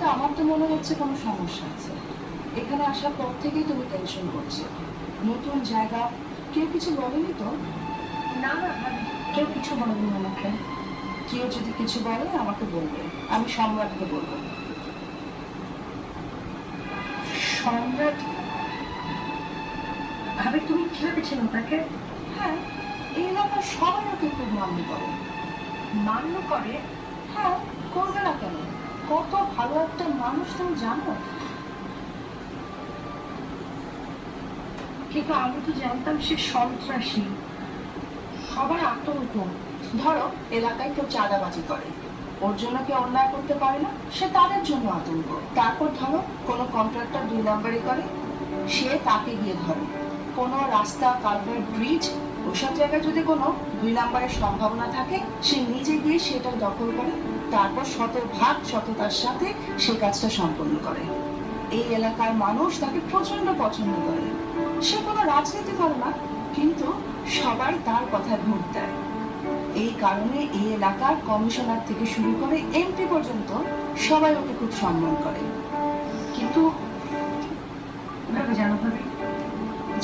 কিন্তু আমার তো মনে হচ্ছে কোনো সমস্যা আছে। এখানে আসার পর থেকেই তুমি টেনশন করছো। নতুন জায়গা, কেউ কিছু বলেনি তো? না না ভাবি, কেউ কিছু বলেনি আমাকে। কেউ যদি কিছু বলে আমাকে বলবে, আমি সম্রাটকে বলবো। সম্রাট? ভাবি তুমি কিভাবে চেনো তাকে? হ্যাঁ, এই এলাকার সবাই ওকে খুব মান্য করে। মান্য করে? হ্যাঁ, করবে না কেন? কত ভালো একটা মানুষ তুমি জানো। কিন্তু আমি তো জানতাম সে সন্ত্রাসী, সবার আতঙ্ক। ধরো এলাকায় কেউ চাঁদাবাজি করে, ওর জন্য কেউ অন্যায় করতে পারে না, সে তাদের জন্য আতঙ্ক। তারপর ধরো কোনো কন্ট্রাক্টর 2 নাম্বারি করে, সে তাকে গিয়ে ধরে। কোনো রাস্তা, কালভার্ট, ব্রিজ, ওসব জায়গায় যদি কোনো 2 নাম্বারের সম্ভাবনা থাকে, সে নিজে গিয়ে সেটা দখল করে, তারপর শতভাগ সততার সাথে সে কাজটা সম্পন্ন করে। এই এলাকার মানুষ তাকে প্রচন্ড পছন্দ করে। সে কোনো রাজনীতি করে না, কিন্তু সবাই তার কথায় ভোট দেয়। এই কারণে এই এলাকার কমিশনার থেকে শুরু করে এমপি পর্যন্ত সবাই ওকে খুব সম্মান করে। কিন্তু কিভাবে জানো ভাবি?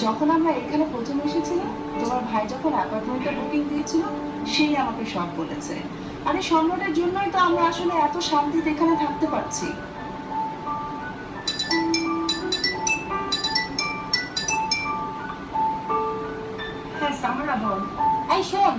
যখন আমরা এখানে প্রথম এসেছিলাম, তোমার ভাই যখন অ্যাপার্টমেন্টটা বুকিং দিয়েছিল, সেই আমাকে সব বলেছে। আর এই সম্রাটের জন্যই তো আমরা আসলে এত শান্তিতে এখানে থাকতে পারছি। হ্যাঁ সামারা বল। এই শোন,